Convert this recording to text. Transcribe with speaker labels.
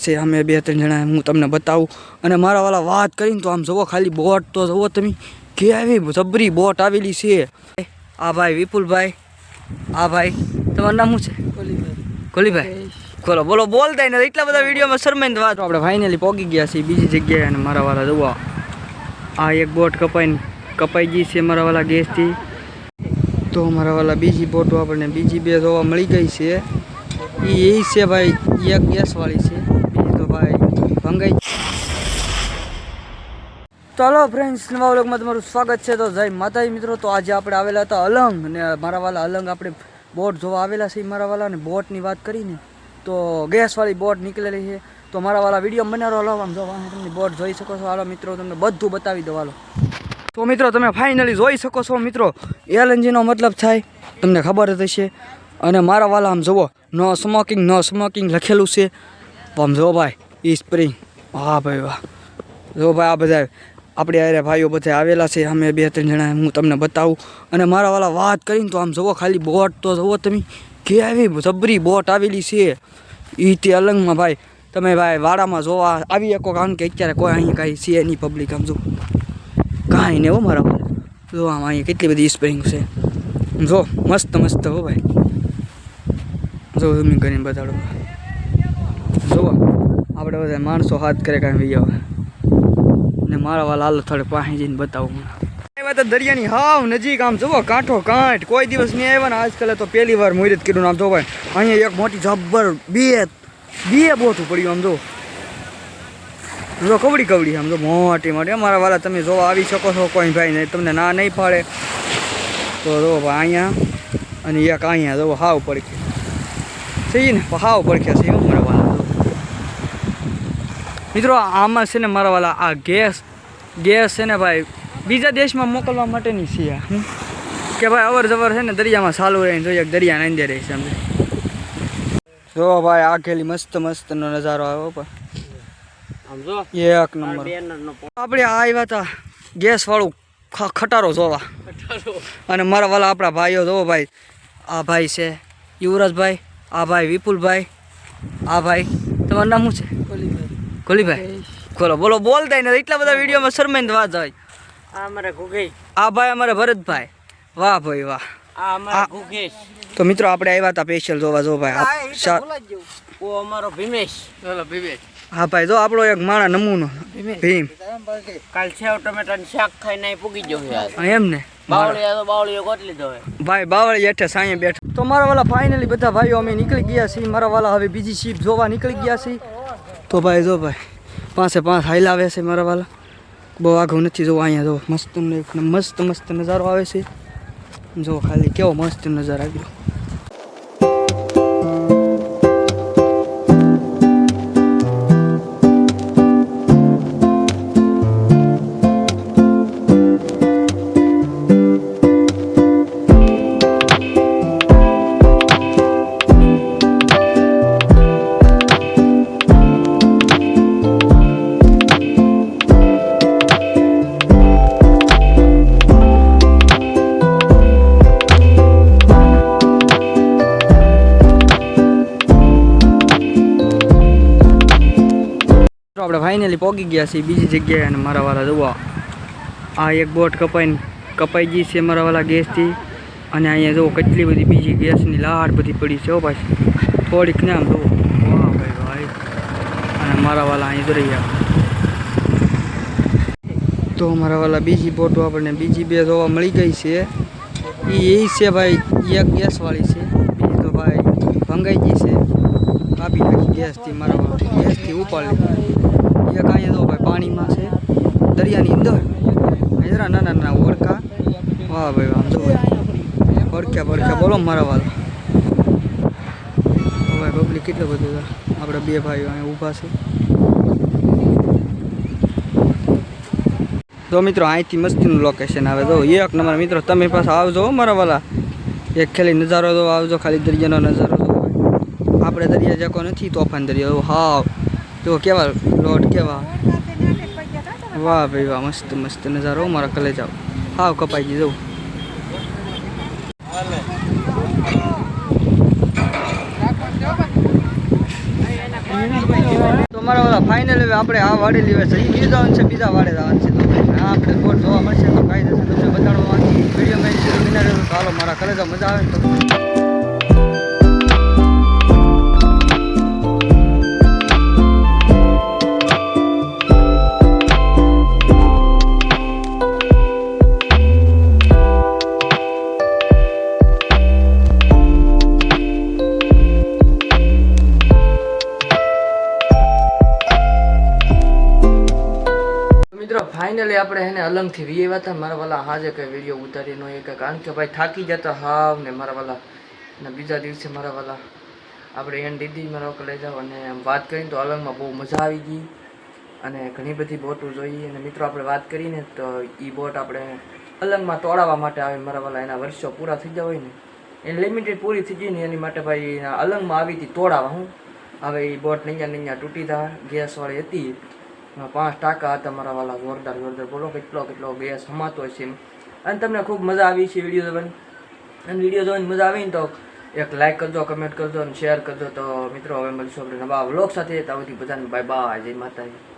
Speaker 1: છે અમે બે ત્રણ જણા, હું તમને બતાવું. અને મારા વાલા વાત કરીને તો આમ જુઓ ખાલી બોટ તો જુઓ તમે, કેવી જબરી બોટ આવેલી છે. આ ભાઈ વિપુલભાઈ, આ ભાઈ તમારું નામ શું છે? કોલીભાઈ. ખોલો બોલો, બોલતા ને એટલા બધા વિડીયોમાં શરમાઈને વાત. આપણે ફાઇનલી પહોંચી ગયા છીએ બીજી જગ્યાએ. અને મારા વાલા જુઓ આ એક બોટ કપાઈ ગઈ છે મારા વાલા ગેસથી. તો મારા વાલા બીજી બોટો આપણને બીજી બે જોવા મળી ગઈ છે. એ છે ભાઈ એક ગેસવાળી છે, બીજી તો ભાઈ ભંગાઈ. ચાલો ફ્રેન્ડ્સ, નવા વ્લોગમાં તમારું સ્વાગત છે. તો જય માતાજી મિત્રો. તો આજે આપણે આવેલા હતા અલંગ, અને મારા વાલા અલંગ આપણે બોટ જોવા આવેલા છે મારા વાલા. અને બોટની વાત કરીને તો ગેસવાળી બોટ નીકળેલી છે. તો મારા વાલા વિડીયો બનાવો હલો, આમ જોવા તમને બોટ જોઈ શકો છો. હાલો મિત્રો તમને બધું બતાવી દો હાલો. તો મિત્રો તમે ફાઇનલી જોઈ શકો છો મિત્રો, એલએનજીનો મતલબ થાય તમને ખબર જ હશે. અને મારા વાલા આમ જુઓ, નો સ્મોકિંગ લખેલું છે. આમ જો ભાઈ ઈ સ્પ્રિંગ, હા ભાઈ વાહ. જો ભાઈ આ બધા આપણે અરે ભાઈઓ બધા આવેલા છે, અમે બે ત્રણ જણા, હું તમને બતાવું. અને મારા વાલા વાત કરીને તો આમ જુઓ ખાલી બોટ તો જુઓ તમે, કેવી જબરી બોટ આવેલી છે. એ તે અલંગમાં ભાઈ તમે ભાઈ વાડામાં જોવા આવી શકો, કારણ કે અત્યારે કોઈ અહીં કાંઈ છે નહીં પબ્લિક. આમ જો કાંઈ નહીં હો મારા વાલા. જો આમ અહીંયા કેટલી બધી સ્પ્રિંગ છે, જો મસ્ત હો ભાઈ. જો ઝૂમિંગ કરીને બતાડો. જુઓ આપણે બધા માણસો હાથ કરે કાંઈ ભાઈ આવે. ને મારા વાલા હાલ થોડે પાસે જઈને બતાવું. આવ્યા તો દરિયાની હાવ નજીક, આમ જુઓ કાંઠો કાંઠ. કોઈ દિવસ નહીં આવ્યા ને આજકાલ તો પહેલી વાર મુહૂર્ત કર્યું. આમ જો ભાઈ અહીંયા એક મોટી જબ્બર બે બોટ પડ્યું. આમ જો કવડી આમ જો મોટી અમારા વાલા તમે જોવા આવી શકો છો. કોઈ ભાઈ નહીં તમને ના નહીં પાડે તો જો ભાઈ અહીંયા અને એક અહીંયા જો હાવ પડખે છે ને, હાવ પડખે છે મારા વાલા. મિત્રો આમાં છે ને મારા વાલા આ ગેસ છે ને ભાઈ બીજા દેશમાં મોકલવા માટેની છે આ, કે ભાઈ અવર જવર છે ને દરિયામાં ચાલુ રહીને જોઈએ દરિયાના અંદર રહી છે. સમજે જો ભાઈ આખેલી મસ્તનો નજારો આવ્યો પણ એક નંબર. આપણે આવ્યા હતા ગેસ વાળું ખટારો જોવા. અને મારા વાલા આપણા ભાઈઓ જોવો ભાઈ, આ ભાઈ છે યુવરાજભાઈ, આ ભાઈ વિપુલભાઈ, આ ભાઈ તમારું નામ શું છે? કોલીભાઈ. ખોલો બોલો, બોલતા ને એટલા બધા વિડીયોમાં શરમાઈને વાત હોય. આ ભાઈ અમારે ભરતભાઈ, વાહ ભાઈ વાહ. તો મિત્રો આપણે આવ્યા હતા સ્પેશિયલ જોવા. જો ભાઈ અમારો ભીમેશ. હા ભાઈ જો આપણો એક માણા નમૂનો ભીમ કાલ સેવ ટમેટાનું શાક ખાઈને પૂગી ગયો એમ ને. બાવળીઓ ગોત લીધો ભાઈ, બાવળી હેઠે સાંયે બેઠો. તો મારા વાલા ફાઇનલી બધા ભાઈઓ અમે નીકળી ગયા છીએ. મારા વાલા હવે બીજી શીપ જોવા નીકળી ગયા છીએ. તો ભાઈ જો ભાઈ 5 હાઈલાવે છે મારા વાલા, બહુ આઘું નથી. જો અહીંયા જો મસ્ત નજારો આવે છે. જો ખાલી કેવો મસ્ત નજારો આવ્યો. આપણે ફાઇનલી પહોંચી ગયા છીએ બીજી જગ્યાએ. અને મારા વાલા જુઓ આ એક બોટ કપાઈ ગઈ છે મારા વાલા ગેસથી. અને અહીંયા જુઓ કેટલી બધી બીજી ગેસની લાડ બધી પડી છે પાછી થોડીક ને. આમ જુઓ વાહ ભાઈ. અને મારા વાલા અહીં રહ્યા. તો મારા વાલા બીજી બોટો આપણને બીજી બે જોવા મળી ગઈ છે. એ છે ભાઈ એક ગેસવાળી છે, બીજી તો ભાઈ ભંગાઈ ગઈ છે. કાપી નાખી ગેસથી, મારા વાલા ગેસથી ઉપાડી. એક અહીંયા જો ભાઈ પાણીમાં છે દરિયાની અંદર જરા નાના ઓળખા. વાહ ભાઈ આમ જો પડખ્યા બોલો મારા વાલા. ભાઈ પબ્લિક કેટલું બધું આપણે બે ભાઈઓ અહીંયા ઊભા છે. તો મિત્રો અહીંથી મસ્તીનું લોકેશન આવે. તો એક નંબર મિત્રો, તમે પાસે આવજો મારા વાલા. એક ખાલી નજારો તો આવજો, ખાલી દરિયાનો નજારો તો. આપણે દરિયા જકો નથી તોફાન દરિયા. હાવ તો કેવા લોટ કેવા, વાહ ભાઈ વાહ. મસ્ત નજારો મારા કલેજા હાવ કપાઈ ગઈ. જવું તો મારા વાળા ફાઇનલ હવે આપણે આ વાડે લેવા છે એ બીજા છે બીજા વાડે જવાનું છે તો આ આપણે બોટ જોવા મળશે તો કાયદેસર તમને બતાડવા વિડીયો મેં તો હાલો મારા કલેજા મજા આવે તો મિત્રો ફાઇનલી આપણે એને અલંગથી વીએ હતા મારા વાલા હાજે કંઈ વિડીયો ઉતારીનો એ કંઈ કારણ કે ભાઈ થાકી જતા હાવ ને મારા વાલા અને બીજા દિવસે મારા વાલા આપણે એને દીદી મારા વખત લઈ જાઓ અને વાત કરીને તો અલંગમાં બહુ મજા આવી ગઈ અને ઘણી બધી બોટો જોઈ અને મિત્રો આપણે વાત કરીને તો એ બોટ આપણે અલંગમાં તોડાવવા માટે આવે મારા વાલા એના વર્ષો પૂરા થઈ ગયા હોય ને એની લિમિટેડ પૂરી થઈ ગઈ ને એની માટે ભાઈ એના અલંગમાં આવી હતી તોડાવવા હું હવે એ બોટ નૈયા તૂટી તા ગેસવાળી હતી 5 ટાંકા હતા મારા વાલા જોરદાર બોલો કેટલો ગેસ હમાતો હશે એમ અને તમને ખૂબ મજા આવી છે વિડીયો જોવાની અને વિડીયો જોવાની મજા આવી ને તો એક લાઈક કરજો કમેન્ટ કરજો અને શેર કરજો તો મિત્રો હવે મળીશું આપણે નવા વ્લોગ સાથે ત્યાં સુધી બધાને બાય બાય જય માતાજી.